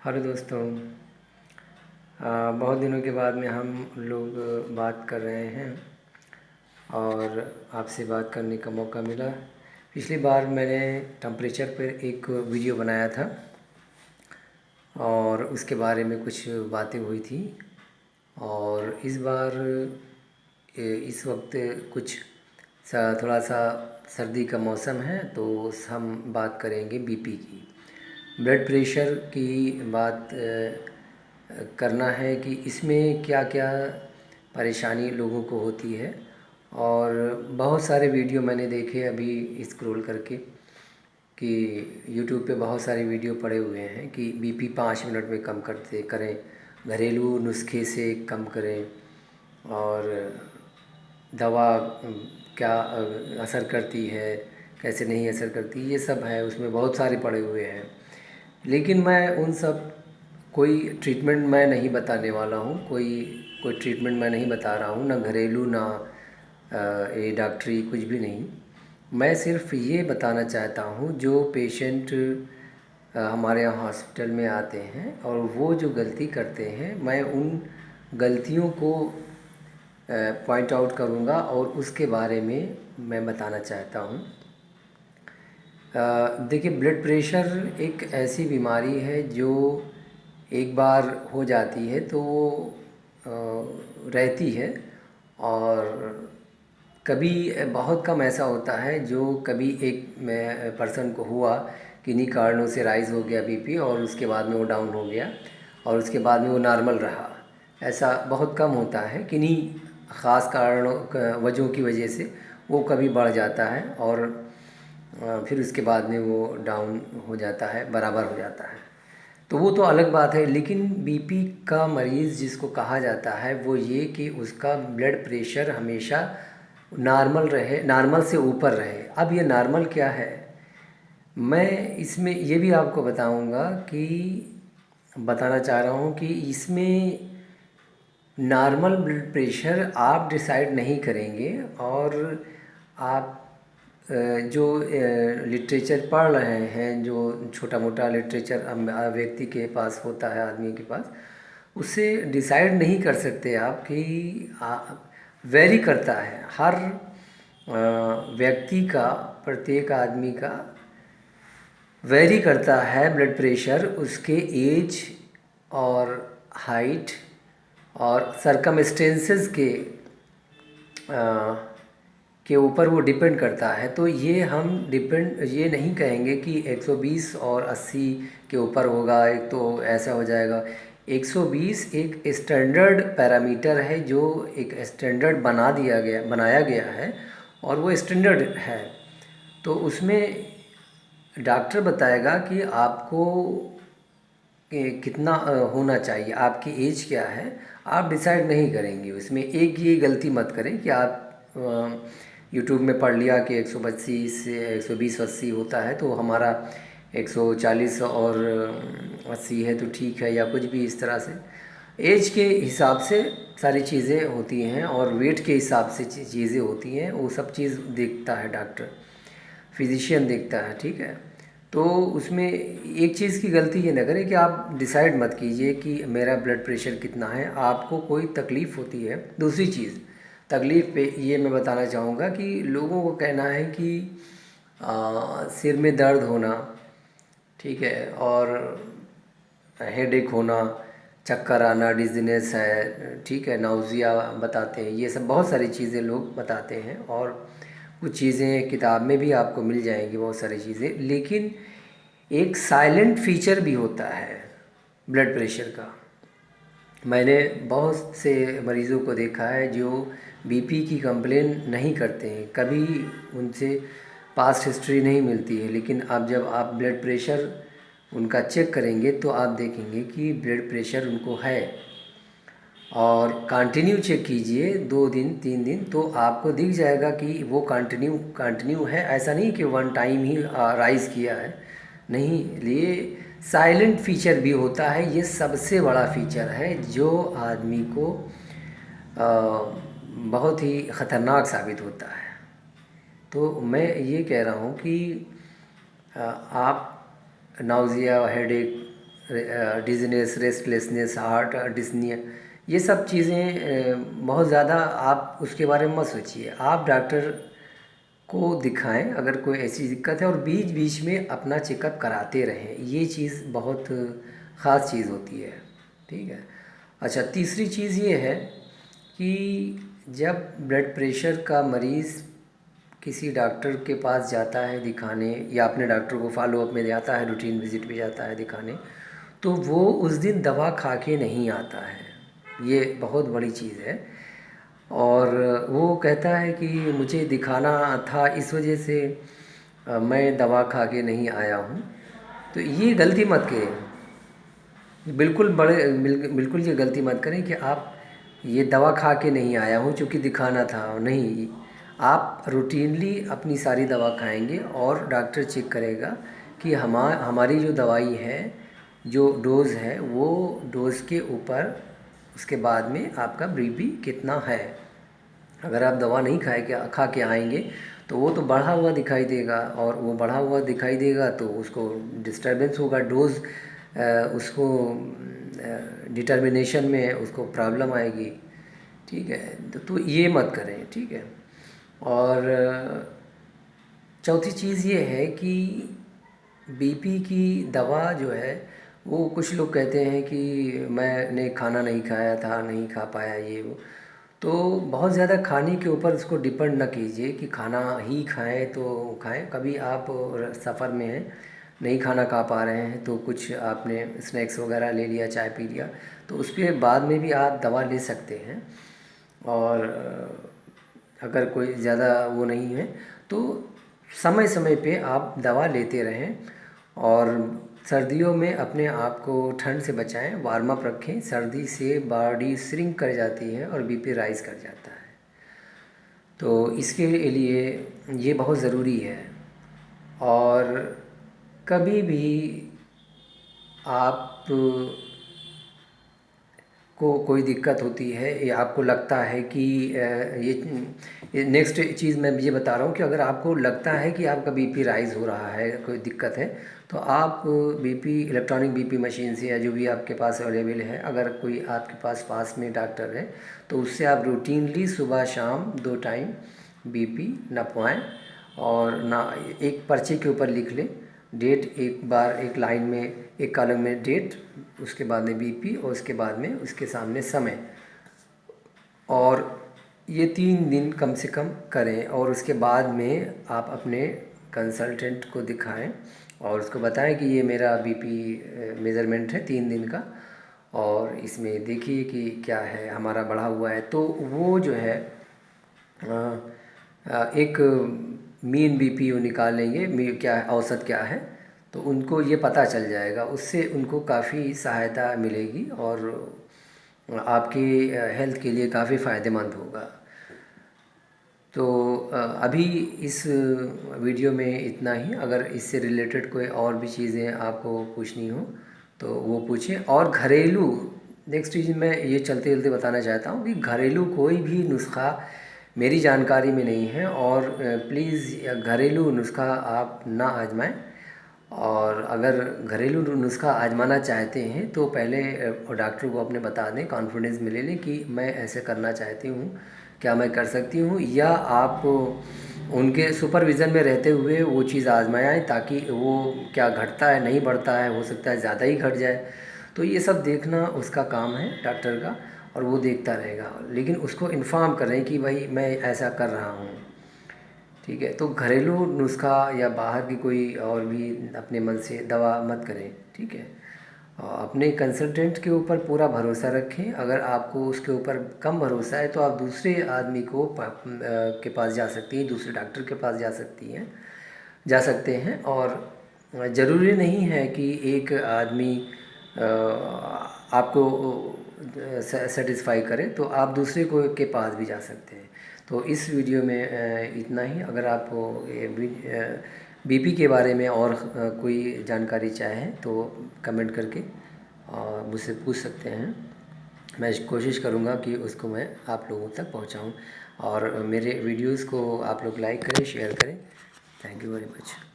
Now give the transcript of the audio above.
Hello दोस्तों। बहुत दिनों के बाद में हम लोग बात कर रहे हैं और आपसे बात करने का मौका मिला। पिछली बार मैंने टेम्परेचर पर एक वीडियो बनाया था और उसके बारे में कुछ बातें हुई थी। और इस बार इस वक्त कुछ थोड़ा सा सर्दी का मौसम है, तो हम बात करेंगे बीपी की, ब्लड प्रेशर की बात करना है कि इसमें क्या क्या परेशानी लोगों को होती है। और बहुत सारे वीडियो मैंने देखे अभी स्क्रॉल करके कि यूट्यूब पे बहुत सारे वीडियो पड़े हुए हैं कि बीपी 5 मिनट में कम करते करें, घरेलू नुस्खे से कम करें, और दवा क्या असर करती है, कैसे नहीं असर करती, ये सब है उसमें, बहुत सारे पड़े हुए हैं। लेकिन मैं उन सब कोई ट्रीटमेंट मैं नहीं बताने वाला हूँ, कोई ट्रीटमेंट मैं नहीं बता रहा हूँ, ना घरेलू ना ये डॉक्टरी, कुछ भी नहीं। मैं सिर्फ ये बताना चाहता हूँ जो पेशेंट हमारे यहाँ हॉस्पिटल में आते हैं और वो जो गलती करते हैं, मैं उन गलतियों को पॉइंट आउट करूँगा और उसके बारे में मैं बताना चाहता हूँ। देखिए, ब्लड प्रेशर एक ऐसी बीमारी है जो एक बार हो जाती है तो वो रहती है, और कभी बहुत कम ऐसा होता है जो कभी एक में पर्सन को हुआ, किन्हीं कारणों से राइज़ हो गया बीपी और उसके बाद में वो डाउन हो गया और उसके बाद में वो नॉर्मल रहा। ऐसा बहुत कम होता है, किन्हीं ख़ास कारणों वजहों की वजह से वो कभी बढ़ जाता है और फिर उसके बाद में वो डाउन हो जाता है, बराबर हो जाता है, तो वो तो अलग बात है। लेकिन बीपी का मरीज़ जिसको कहा जाता है वो ये कि उसका ब्लड प्रेशर हमेशा नॉर्मल रहे, नॉर्मल से ऊपर रहे। अब ये नॉर्मल क्या है, मैं इसमें ये भी आपको बताना चाह रहा हूँ कि इसमें नॉर्मल ब्लड प्रेशर आप डिसाइड नहीं करेंगे, और आप जो लिटरेचर पढ़ रहे हैं, जो छोटा मोटा लिटरेचर व्यक्ति के पास होता है, आदमी के पास, उससे डिसाइड नहीं कर सकते आप कि वेरी करता है हर व्यक्ति का, प्रत्येक आदमी का वेरी करता है ब्लड प्रेशर, उसके एज और हाइट और सरकमस्टेंसेस के ऊपर वो डिपेंड करता है। तो ये हम डिपेंड ये नहीं कहेंगे कि 120 और 80 के ऊपर होगा एक तो ऐसा हो जाएगा। 120 एक स्टैंडर्ड पैरामीटर है, जो एक स्टैंडर्ड बनाया गया है, और वो स्टैंडर्ड है। तो उसमें डॉक्टर बताएगा कि आपको कितना होना चाहिए, आपकी एज क्या है, आप डिसाइड नहीं करेंगे उसमें। एक ये गलती मत करें कि आप यूट्यूब में पढ़ लिया कि 125 से 120-80 होता है तो हमारा 140 और 80 है तो ठीक है, या कुछ भी इस तरह से। एज के हिसाब से सारी चीज़ें होती हैं और वेट के हिसाब से चीज़ें होती हैं, वो सब चीज़ देखता है डॉक्टर, फिजिशियन देखता है, ठीक है। तो उसमें एक चीज़ की गलती ये ना करें कि आप डिसाइड मत कीजिए कि मेरा ब्लड प्रेशर कितना है, आपको कोई तकलीफ़ होती है। दूसरी चीज़, तकलीफ़ पे ये मैं बताना चाहूँगा कि लोगों को कहना है कि सिर में दर्द होना, ठीक है, और हेडेक होना, चक्कर आना, डिज़नेस है, ठीक है, नाउज़िया बताते हैं, ये सब बहुत सारी चीज़ें लोग बताते हैं। और कुछ चीज़ें किताब में भी आपको मिल जाएंगी, बहुत सारी चीज़ें। लेकिन एक साइलेंट फीचर भी होता है ब्लड प्रेशर का। मैंने बहुत से मरीज़ों को देखा है जो बीपी की कंप्लेन नहीं करते हैं, कभी उनसे पास्ट हिस्ट्री नहीं मिलती है, लेकिन अब जब आप ब्लड प्रेशर उनका चेक करेंगे तो आप देखेंगे कि ब्लड प्रेशर उनको है। और कंटिन्यू चेक कीजिए 2 दिन 3 दिन, तो आपको दिख जाएगा कि वो कंटिन्यू है। ऐसा नहीं कि वन टाइम ही राइज़ किया है, नहीं, ये साइलेंट फीचर भी होता है। ये सबसे बड़ा फीचर है जो आदमी को बहुत ही ख़तरनाक साबित होता है। तो मैं ये कह रहा हूँ कि आप nausea, headache, dizziness, restlessness, heart dyspnoea, ये सब चीज़ें बहुत ज़्यादा आप उसके बारे में मत सोचिए। आप डॉक्टर को दिखाएं अगर कोई ऐसी दिक्कत है, और बीच बीच में अपना चेकअप कराते रहें। ये चीज़ बहुत ख़ास चीज़ होती है, ठीक है। अच्छा, तीसरी चीज़ ये है कि जब ब्लड प्रेशर का मरीज़ किसी डॉक्टर के पास जाता है दिखाने, या अपने डॉक्टर को फॉलोअप में जाता है, रूटीन विज़िट पे जाता है दिखाने, तो वो उस दिन दवा खा के नहीं आता है। ये बहुत बड़ी चीज़ है। और वो कहता है कि मुझे दिखाना था, इस वजह से मैं दवा खा के नहीं आया हूँ। तो ये गलती मत करें, बिल्कुल ये गलती मत करें कि आप ये दवा खा के नहीं आया हूँ क्योंकि दिखाना था। नहीं, आप रूटीनली अपनी सारी दवा खाएंगे और डॉक्टर चेक करेगा कि हमारी जो दवाई है, जो डोज़ है, वो डोज़ के ऊपर उसके बाद में आपका बीपी कितना है। अगर आप दवा नहीं खा के आएंगे तो वो तो बढ़ा हुआ दिखाई देगा, और वो बढ़ा हुआ दिखाई देगा तो उसको डिस्टरबेंस होगा, डोज़ उसको डिटर्मिनेशन में उसको प्रॉब्लम आएगी, ठीक है। तो ये मत करें, ठीक है। और चौथी चीज़ ये है कि बीपी की दवा जो है, वो कुछ लोग कहते हैं कि मैंने खाना नहीं खाया था, नहीं खा पाया, ये वो। तो बहुत ज़्यादा खाने के ऊपर उसको डिपेंड ना कीजिए कि खाना ही खाएं तो खाएं। कभी आप सफ़र में हैं, नहीं खाना खा पा रहे हैं, तो कुछ आपने स्नैक्स वगैरह ले लिया, चाय पी लिया, तो उसके बाद में भी आप दवा ले सकते हैं। और अगर कोई ज़्यादा वो नहीं है तो समय समय पे आप दवा लेते रहें। और सर्दियों में अपने आप को ठंड से बचाएं, वार्म अप रखें। सर्दी से बॉडी श्रिंक कर जाती है और बीपी राइज़ कर जाता है, तो इसके लिए ये बहुत ज़रूरी है। और कभी भी आप को कोई दिक्कत होती है, या आपको लगता है कि ये नेक्स्ट चीज़ मैं ये बता रहा हूँ कि अगर आपको लगता है कि आपका बीपी राइज़ हो रहा है, कोई दिक्कत है, तो आप बीपी इलेक्ट्रॉनिक बीपी मशीन से, या जो भी आपके पास अवेलेबल है, अगर कोई आपके पास में डॉक्टर है, तो उससे आप रूटीनली सुबह शाम 2 टाइम बीपी नपवाएं। और ना, एक पर्चे के ऊपर लिख लें डेट, एक बार एक लाइन में, एक कॉलम में डेट, उसके बाद में बीपी, और उसके बाद में उसके सामने समय। और ये 3 दिन कम से कम करें, और उसके बाद में आप अपने कंसल्टेंट को दिखाएं और उसको बताएं कि ये मेरा बीपी मेज़रमेंट है 3 दिन का, और इसमें देखिए कि क्या है, हमारा बढ़ा हुआ है। तो वो जो है एक मीन बीपी वो निकाल लेंगे, क्या है, औसत क्या है, तो उनको ये पता चल जाएगा। उससे उनको काफ़ी सहायता मिलेगी और आपके हेल्थ के लिए काफ़ी फ़ायदेमंद होगा। तो अभी इस वीडियो में इतना ही। अगर इससे रिलेटेड कोई और भी चीज़ें आपको पूछनी हो तो वो पूछें। और घरेलू, नेक्स्ट चीज़ मैं ये चलते चलते बताना चाहता हूँ कि घरेलू कोई भी नुस्खा मेरी जानकारी में नहीं है, और प्लीज़ घरेलू नुस्खा आप ना आजमाएं। और अगर घरेलू नुस्खा आजमाना चाहते हैं तो पहले डॉक्टर को अपने बता दें, कॉन्फिडेंस में ले लें कि मैं ऐसे करना चाहती हूँ, क्या मैं कर सकती हूँ। या आप उनके सुपरविज़न में रहते हुए वो चीज़ आजमाएं, ताकि वो क्या घटता है, नहीं बढ़ता है, हो सकता है ज़्यादा ही घट जाए। तो ये सब देखना उसका काम है डॉक्टर का, और वो देखता रहेगा। लेकिन उसको इन्फॉर्म करें कि भाई मैं ऐसा कर रहा हूँ, ठीक है। तो घरेलू नुस्खा या बाहर की कोई और भी अपने मन से दवा मत करें, ठीक है। अपने कंसल्टेंट के ऊपर पूरा भरोसा रखें। अगर आपको उसके ऊपर कम भरोसा है तो आप दूसरे आदमी को के पास जा सकती हैं, दूसरे डॉक्टर के पास जा सकते हैं। और ज़रूरी नहीं है कि एक आदमी आपको सेटिस्फाई करे, तो आप दूसरे को के पास भी जा सकते हैं। तो इस वीडियो में इतना ही। अगर आपको बीपी के बारे में और कोई जानकारी चाहें तो कमेंट करके मुझसे पूछ सकते हैं। मैं कोशिश करूँगा कि उसको मैं आप लोगों तक पहुँचाऊँ। और मेरे वीडियोज़ को आप लोग लाइक करें, शेयर करें। Thank you very much.